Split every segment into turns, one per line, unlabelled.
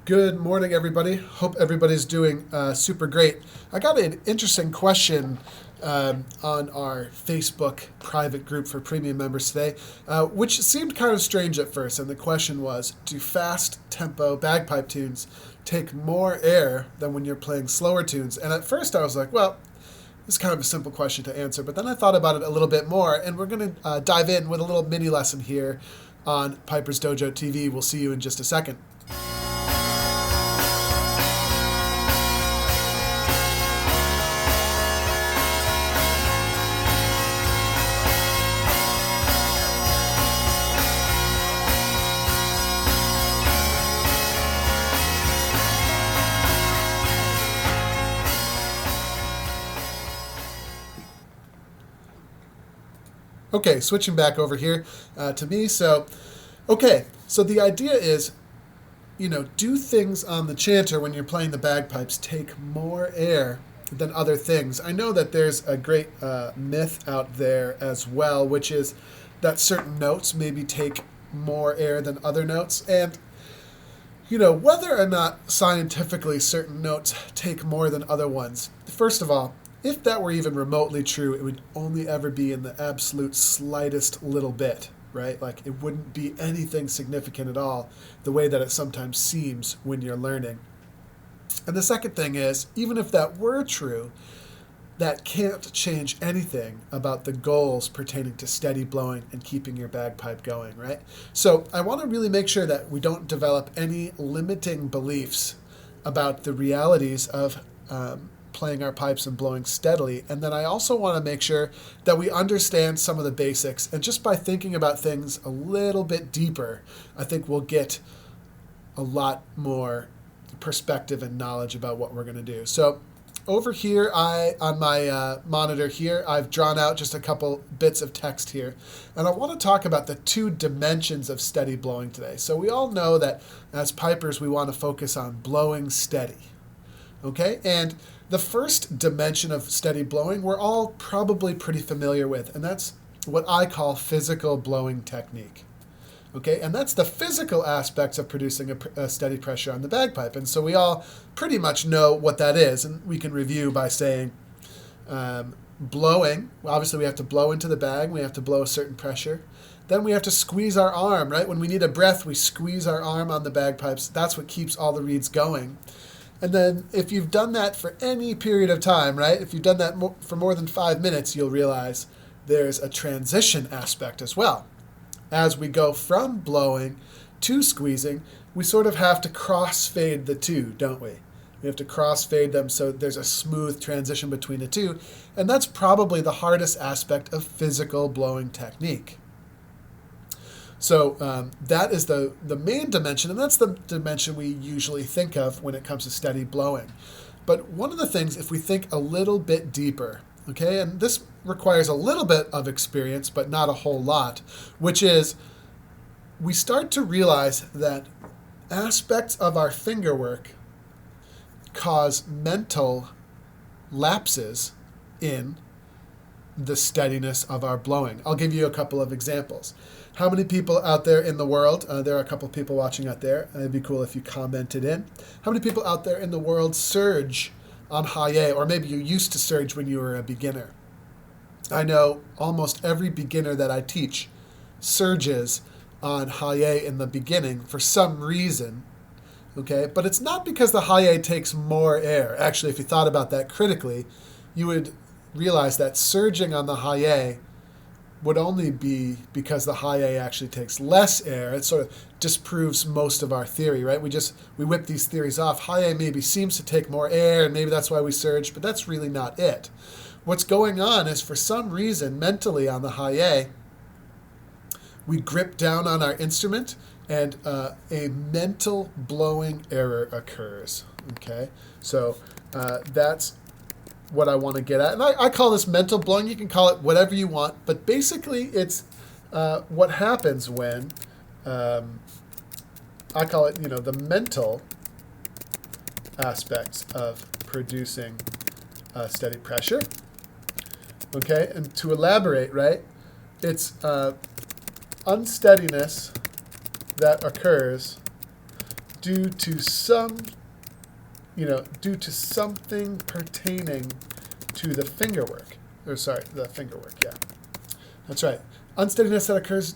Good morning, everybody. Hope everybody's doing super great. I got an interesting question on our Facebook private group for premium members today, which seemed kind of strange at first. And the question was, do fast tempo bagpipe tunes take more air than when you're playing slower tunes? And at first I was like, well, it's kind of a simple question to answer. But then I thought about it a little bit more, and we're going to dive in with a little mini lesson here on Piper's Dojo TV. We'll see you in just a second. Okay, switching back over here to me. So the idea is, do things on the chanter when you're playing the bagpipes take more air than other things? I know that there's a great myth out there as well, which is that certain notes maybe take more air than other notes. And, whether or not scientifically certain notes take more than other ones, first of all, if that were even remotely true, it would only ever be in the absolute slightest little bit, right? Like it wouldn't be anything significant at all, the way that it sometimes seems when you're learning. And the second thing is, even if that were true, that can't change anything about the goals pertaining to steady blowing and keeping your bagpipe going, right? So I want to really make sure that we don't develop any limiting beliefs about the realities of playing our pipes and blowing steadily. And then I also want to make sure that we understand some of the basics. And just by thinking about things a little bit deeper, I think we'll get a lot more perspective and knowledge about what we're going to do. So over here, on my monitor here, I've drawn out just a couple bits of text here. And I want to talk about the two dimensions of steady blowing today. So we all know that as pipers, we want to focus on blowing steady. Okay, and the first dimension of steady blowing we're all probably pretty familiar with, and that's what I call physical blowing technique. Okay, and that's the physical aspects of producing a steady pressure on the bagpipe. And so we all pretty much know what that is, and we can review by saying blowing. Well, obviously, we have to blow into the bag. We have to blow a certain pressure. Then we have to squeeze our arm, right? When we need a breath, we squeeze our arm on the bagpipes. That's what keeps all the reeds going. And then if you've done that for any period of time, right, if you've done that for more than 5 minutes, you'll realize there's a transition aspect as well. As we go from blowing to squeezing, we sort of have to crossfade the two, don't we? We have to crossfade them so there's a smooth transition between the two. And that's probably the hardest aspect of physical blowing technique. So that is the main dimension, and that's the dimension we usually think of when it comes to steady blowing. But one of the things, if we think a little bit deeper, okay, and this requires a little bit of experience, but not a whole lot, which is we start to realize that aspects of our finger work cause mental lapses in the steadiness of our blowing. I'll give you a couple of examples. How many people out there in the world, there are a couple of people watching out there, it'd be cool if you commented in. How many people out there in the world surge on high A, or maybe you used to surge when you were a beginner? I know almost every beginner that I teach surges on high A in the beginning for some reason, okay? But it's not because the high A takes more air. Actually, if you thought about that critically, you would realize that surging on the high A would only be because the high A actually takes less air. It sort of disproves most of our theory, right? We whip these theories off. High A maybe seems to take more air, and maybe that's why we surge, but that's really not it. What's going on is, for some reason, mentally on the high A, we grip down on our instrument, and a mental blowing error occurs, okay? So that's what I want to get at. And I call this mental blowing. You can call it whatever you want, but basically it's what happens when, I call it, the mental aspects of producing steady pressure. Okay, and to elaborate, right, it's unsteadiness that occurs due to some, due to something pertaining to the fingerwork. Or sorry, the fingerwork, yeah. That's right. Unsteadiness that occurs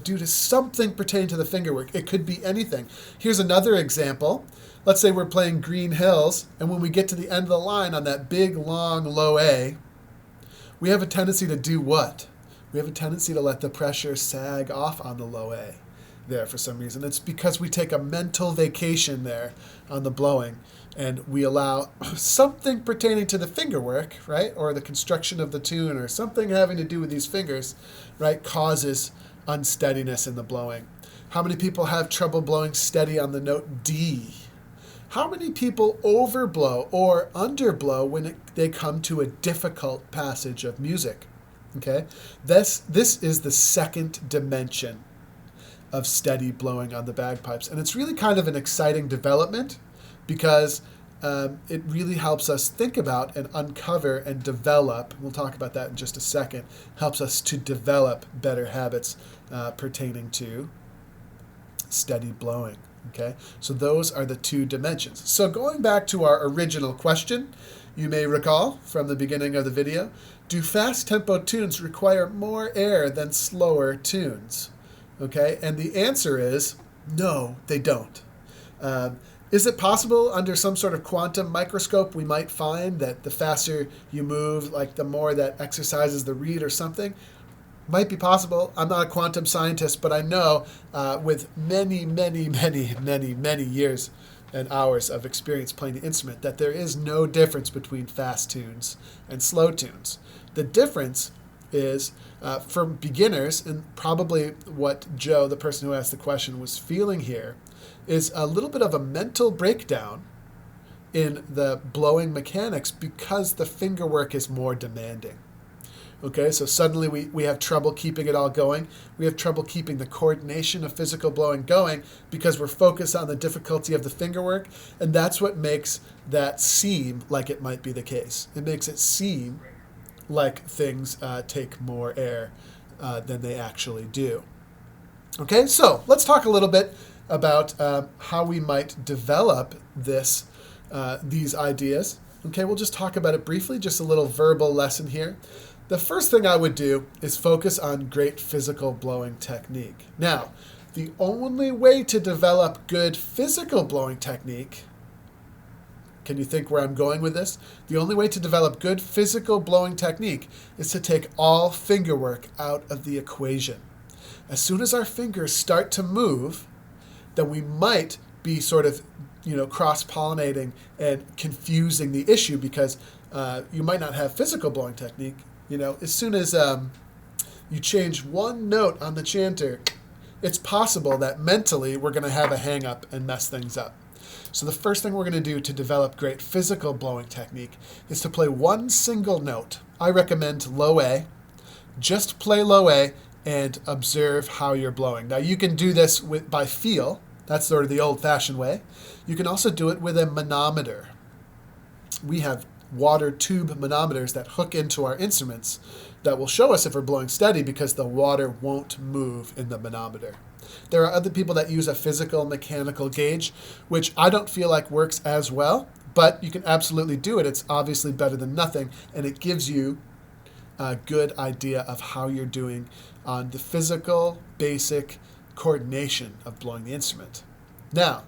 due to something pertaining to the fingerwork. It could be anything. Here's another example. Let's say we're playing Green Hills, and when we get to the end of the line on that big, long, low A, we have a tendency to do what? We have a tendency to let the pressure sag off on the low A there for some reason. It's because we take a mental vacation there on the blowing, and we allow something pertaining to the fingerwork, right, or the construction of the tune, or something having to do with these fingers, right, causes unsteadiness in the blowing. How many people have trouble blowing steady on the note D? How many people overblow or underblow when they come to a difficult passage of music? Okay, this is the second dimension of steady blowing on the bagpipes. And it's really kind of an exciting development because it really helps us think about and uncover and develop, we'll talk about that in just a second, helps us to develop better habits pertaining to steady blowing. Okay, so those are the two dimensions. So going back to our original question, you may recall from the beginning of the video, do fast tempo tunes require more air than slower tunes? Okay, and the answer is no, they don't. Is it possible under some sort of quantum microscope we might find that the faster you move, like the more that exercises the reed or something? Might be possible. I'm not a quantum scientist, but I know with many years and hours of experience playing the instrument that there is no difference between fast tunes and slow tunes. The difference is for beginners, and probably what Joe, the person who asked the question, was feeling here, is a little bit of a mental breakdown in the blowing mechanics because the fingerwork is more demanding. Okay, so suddenly we have trouble keeping it all going. We have trouble keeping the coordination of physical blowing going because we're focused on the difficulty of the fingerwork, and that's what makes that seem like it might be the case. It makes it seem like things take more air than they actually do. Okay, so let's talk a little bit about how we might develop these ideas. Okay, we'll just talk about it briefly, just a little verbal lesson here. The first thing I would do is focus on great physical blowing technique. Now, the only way to develop good physical blowing technique, can you think where I'm going with this? The only way to develop good physical blowing technique is to take all fingerwork out of the equation. As soon as our fingers start to move, then we might be sort of, cross-pollinating and confusing the issue because you might not have physical blowing technique. As soon as you change one note on the chanter, it's possible that mentally we're going to have a hang-up and mess things up. So the first thing we're going to do to develop great physical blowing technique is to play one single note. I recommend low A. Just play low A and observe how you're blowing. Now you can do this by feel. That's sort of the old-fashioned way. You can also do it with a manometer. We have water tube manometers that hook into our instruments that will show us if we're blowing steady because the water won't move in the manometer. There are other people that use a physical mechanical gauge, which I don't feel like works as well, but you can absolutely do it. It's obviously better than nothing, and it gives you a good idea of how you're doing on the physical, basic coordination of blowing the instrument. Now,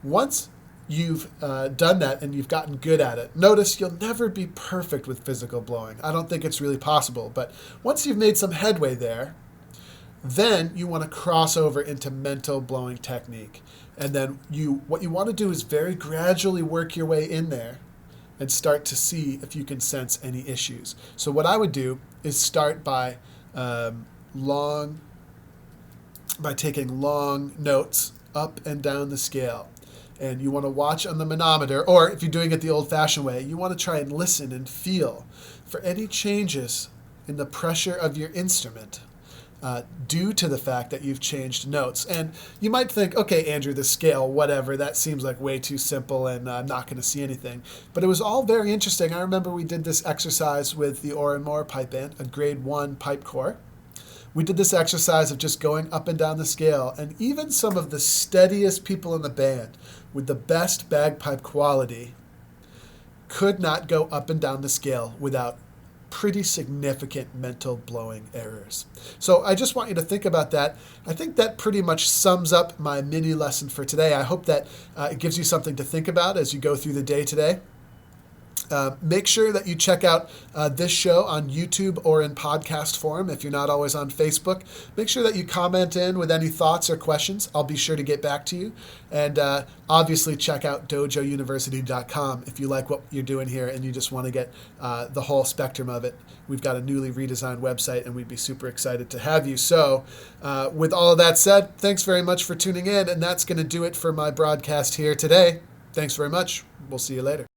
once you've done that and you've gotten good at it, notice you'll never be perfect with physical blowing. I don't think it's really possible, but once you've made some headway there, then you want to cross over into mental blowing technique. And then what you want to do is very gradually work your way in there and start to see if you can sense any issues. So what I would do is start by taking long notes up and down the scale. And you want to watch on the manometer, or if you're doing it the old-fashioned way, you want to try and listen and feel for any changes in the pressure of your instrument due to the fact that you've changed notes. And you might think, okay, Andrew, the scale, whatever, that seems like way too simple and I'm not going to see anything. But it was all very interesting. I remember we did this exercise with the Moore Pipe Band, a grade 1 pipe corps, We did this exercise of just going up and down the scale, and even some of the steadiest people in the band with the best bagpipe quality could not go up and down the scale without pretty significant mental blowing errors. So I just want you to think about that. I think that pretty much sums up my mini lesson for today. I hope that it gives you something to think about as you go through the day today. Make sure that you check out this show on YouTube or in podcast form if you're not always on Facebook. Make sure that you comment in with any thoughts or questions. I'll be sure to get back to you. And obviously check out dojouniversity.com if you like what you're doing here and you just want to get the whole spectrum of it. We've got a newly redesigned website and we'd be super excited to have you. So with all of that said, thanks very much for tuning in, and that's going to do it for my broadcast here today. Thanks very much. We'll see you later.